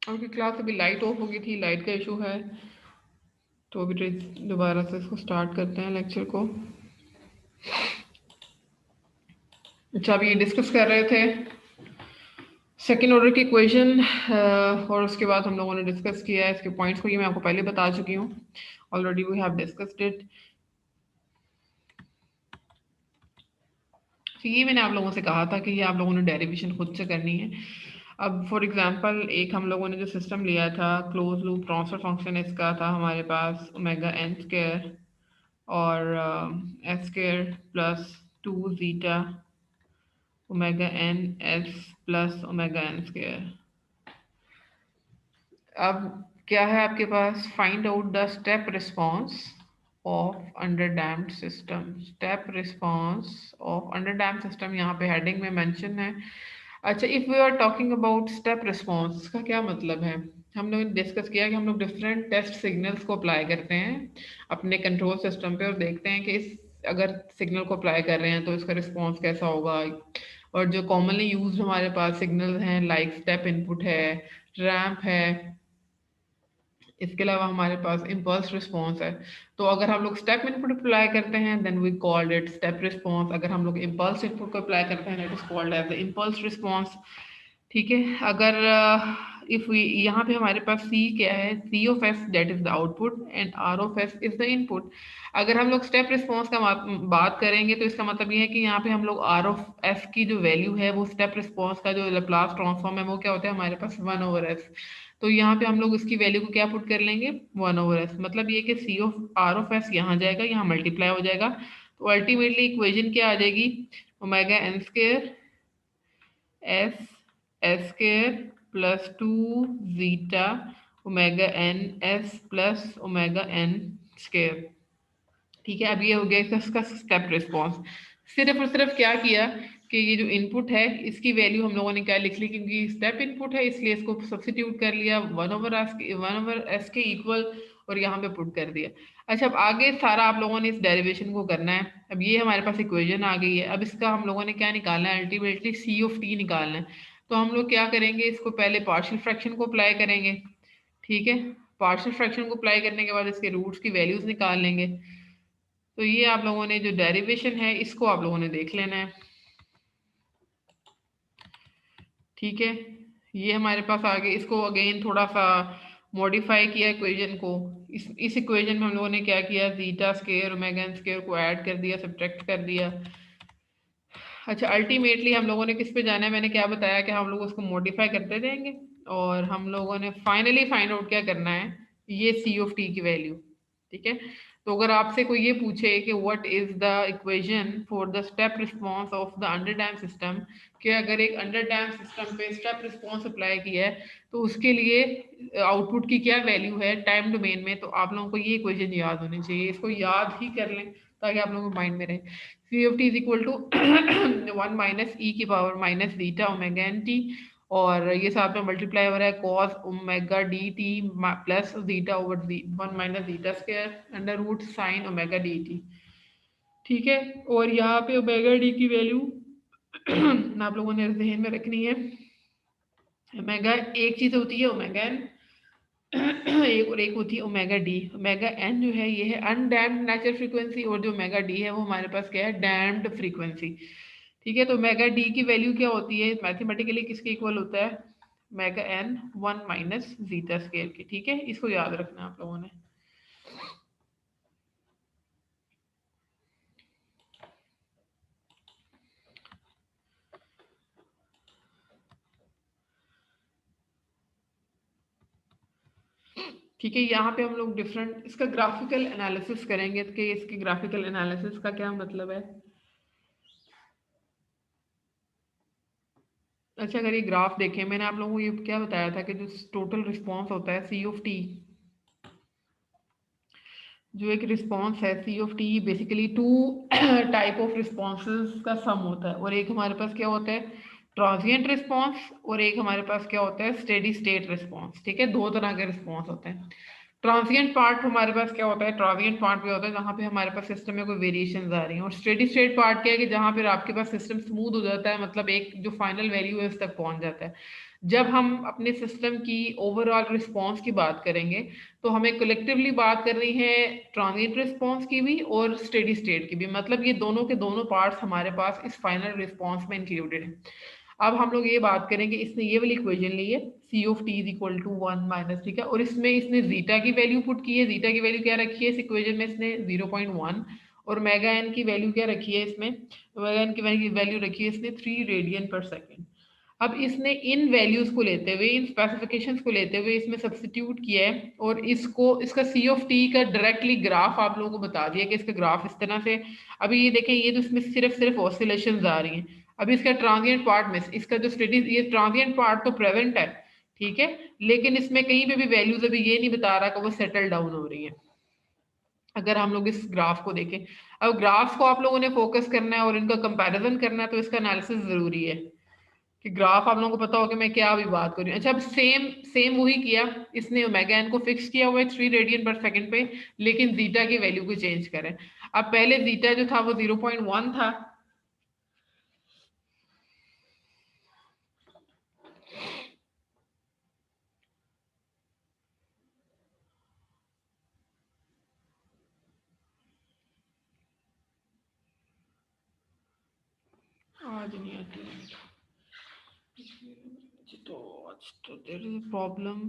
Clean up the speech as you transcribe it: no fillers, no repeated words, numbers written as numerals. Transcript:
आपकी क्लास अभी light of हो गई थी, लाइट का इशू है, तो अभी दोबारा से इसको स्टार्ट करते हैं लेक्चर को। अच्छा, अभी ये डिस्कस कर रहे थे सेकेंड ऑर्डर की इक्वेशन, और उसके बाद हम लोगों ने डिस्कस किया है इसके पॉइंट्स को, ये मैं आपको पहले बता चुकी हूँ, already we have discussed it. तो ये मैंने आप लोगों से कहा था कि ये आप लोगों ने डेरिवेशन खुद से करनी है। अब फॉर एग्जांपल एक हम लोगों ने जो सिस्टम लिया था, क्लोज लूप ट्रांसफर फंक्शन इसका था हमारे पास ओमेगा एन स्क्वायर और s square plus 2 zeta omega N S plus omega N square. अब क्या है आपके पास, find out the step response of under damped system. Step response of under damped system यहाँ पे हेडिंग में मेंशन है। अच्छा, if we are talking about step response का क्या मतलब है, हम लोग डिस्कस किया कि हम लोग डिफरेंट टेस्ट सिग्नल्स को अप्लाई करते हैं अपने कंट्रोल सिस्टम पे और देखते हैं कि इस अगर सिग्नल को अप्लाई कर रहे हैं तो इसका रिस्पॉन्स कैसा होगा। और जो कॉमनली यूज हमारे पास सिग्नल हैं लाइक स्टेप इनपुट है, रैंप है, इसके अलावा हमारे पास इम्पल्स रिस्पॉन्स है। तो अगर हम लोग स्टेप इनपुट अप्लाई करते हैं then we called it step response. अगर हम लोग इम्पल्स इनपुट को अप्लाई करते हैं it is called as the impulse response. ठीक है, अगर इफ वी यहाँ पे हमारे पास सी क्या है, सी of S that is the output and R of S is the input. अगर हम लोग स्टेप रिस्पॉन्स का बात करेंगे तो इसका मतलब ये है कि यहाँ पे हम लोग आर ऑफ एस की जो वैल्यू है वो स्टेप रिस्पॉन्स का जो लैप्लास ट्रांसफॉर्म है वो क्या होता है हमारे पास 1/s। तो यहाँ पे हम लोग इसकी वैल्यू को क्या पुट कर लेंगे 1/s। मतलब ये कि सी ऑफ आर ऑफ एस यहाँ जाएगा, यहाँ मल्टीप्लाई हो जाएगा, तो अल्टीमेटली इक्वेशन क्या आ जाएगी, omega N square S S square plus 2 zeta omega N S plus omega N square. ठीक है, अब ये हो गया इसका स्टेप रिस्पॉन्स। सिर्फ और सिर्फ क्या किया कि ये जो इनपुट है इसकी वैल्यू हम लोगों ने क्या लिख ली, क्योंकि स्टेप इनपुट है इसलिए इसको सब्स्टिट्यूट कर लिया 1/s के इक्वल और यहाँ पे पुट कर दिया। अच्छा, अब आगे सारा आप लोगों ने इस डेरिवेशन को करना है। अब ये हमारे पास इक्वेशन आ गई है, अब इसका हम लोगों ने क्या निकालना है, अल्टीमेटली सी ऑफ टी निकालना है। तो हम लोग क्या करेंगे, इसको पहले पार्शियल फ्रैक्शन को अप्लाई करेंगे। ठीक है, पार्शियल फ्रैक्शन को अप्लाई करने के बाद इसके रूट्स की वैल्यूज निकाल लेंगे। तो ये आप लोगों ने जो डेरिवेशन है इसको आप लोगों ने देख लेना है। ठीक है, ये हमारे पास आगे इसको अगेन थोड़ा सा मॉडिफाई किया इक्वेशन को। इस इक्वेशन में हम लोगों ने क्या किया, zeta square omega N square को ऐड कर दिया, सब्ट्रैक्ट कर दिया। अच्छा, अल्टीमेटली हम लोगों ने किस पे जाना है, मैंने क्या बताया कि हम लोग उसको मॉडिफाई करते जाएंगे और हम लोगों ने फाइनली फाइंड आउट क्या करना है, ये सी ऑफ टी की वैल्यू। ठीक है, तो अगर आपसे कोई ये पूछे कि what is the equation for the step response of the under damp system, कि अगर एक अंडर डैम्प सिस्टम पे स्टेप रिस्पांस अप्लाई किया है तो उसके लिए आउटपुट की क्या वैल्यू है टाइम डोमेन में, तो आप लोगों को ये इक्वेशन याद होनी चाहिए, इसको याद ही कर लें ताकि आप लोगों को माइंड में रहे। C of t is equal to 1 - e⁻⁻β omega n t, और ये साथ में मल्टीप्लाई हो रहा है cos omega d t plus zeta over 1 - zeta square under root sine omega d t. ठीक है, और यहाँ पे ओमेगा डी की वैल्यू आप लोगों ने जहन में रखनी है। ओमेगा एक चीज होती है ओमेगा एन एक, और एक होती है ओमेगा डी। ओमेगा एन जो है ये है अनडैम्ड नेचुरल फ्रीक्वेंसी और जो ओमेगा डी है वो हमारे पास क्या है, डैम्ड फ्रीक्वेंसी। ठीक है, तो ओमेगा डी की वैल्यू क्या होती है मैथमेटिकली, किसके इक्वल होता है, ओमेगा एन 1 - जीटा स्क्वायर की। ठीक है, इसको याद रखना आप लोगों ने। ठीक है, यहाँ पे हम लोग डिफरेंट इसका ग्राफिकल एनालिसिस करेंगे कि इसके ग्राफिकल एनालिसिस का क्या मतलब है। अच्छा, अगर ये ग्राफ देखें, मैंने आप लोगों को ये क्या बताया था कि जो टोटल रिस्पॉन्स होता है सी ऑफ टी, जो एक रिस्पॉन्स है सी of t basically two type of responses का सम होता है, और एक हमारे पास क्या होता है ट्रांजिएंट रिस्पॉन्स और एक हमारे पास क्या होता है स्टेडी स्टेट रिस्पॉन्स। ठीक है, दो तरह के रिस्पॉन्स होते हैं। ट्रांजिएंट पार्ट हमारे पास क्या होता है, ट्रांजिएंट पार्ट भी होता है जहाँ पे हमारे पास सिस्टम में कोई वेरिएशंस आ रही हैं, और स्टेडी स्टेट पार्ट क्या है कि जहाँ फिर आपके पास सिस्टम स्मूथ हो जाता है, मतलब एक जो फाइनल वैल्यू है उस तक पहुंच जाता है। जब हम अपने सिस्टम की ओवरऑल रिस्पॉन्स की बात करेंगे तो हमें कलेक्टिवली बात करनी है ट्रांजिएंट रिस्पॉन्स की भी और स्टेडी स्टेट की भी, मतलब ये दोनों के दोनों पार्ट्स हमारे पास इस फाइनल रिस्पॉन्स में इंक्लूडेड है। अब हम लोग ये बात करेंगे, इसने ये वाली इक्वेशन ली है सी of t is equal to 1 - ठीक है, और इसमें इसने जीटा की वैल्यू पुट की है। जीटा की वैल्यू क्या रखी है इस इक्वेशन में, इसने 0.1, और मेगा एन की वैल्यू क्या रखी है इसमें, मेगा एन की वैल्यू रखी है इसने 3 रेडियन पर सेकेंड। अब इसने इन वैल्यूज को लेते हुए, इन स्पेसिफिकेशंस को लेते हुए इसमें सब्स्टिट्यूट किया है, और इसको इसका सी ऑफ टी का डायरेक्टली ग्राफ आप लोगों को बता दिया कि इसका ग्राफ इस तरह से। अभी ये देखें, ये तो इसमें सिर्फ सिर्फ ऑसिलेशंस आ रही हैं। अभी इसका ट्रांजिएंट पार्ट में, इसका जो स्टेडी, ये ट्रांजिएंट पार्ट तो प्रेजेंट है, ठीक है, लेकिन इसमें कहीं पे भी वैल्यूज अभी ये नहीं बता रहा कि वो सेटल डाउन हो रही है। अगर हम लोग इस ग्राफ को देखें, अब ग्राफ को आप लोगों ने फोकस करना है और इनका कंपैरिजन करना है, तो इसका एनालिसिस जरूरी है कि ग्राफ आप लोगों को पता हो कि मैं क्या अभी बात कर रही हूँ। अच्छा, अब सेम सेम वही किया इसने, ओमेगा एन को फिक्स किया हुआ है 3 रेडियन पर सेकेंड पे, लेकिन जीटा की वैल्यू को चेंज करें। अब पहले जीटा जो था वो 0.1 था, आज नहीं आती तो आज तो देयर इज प्रॉब्लम।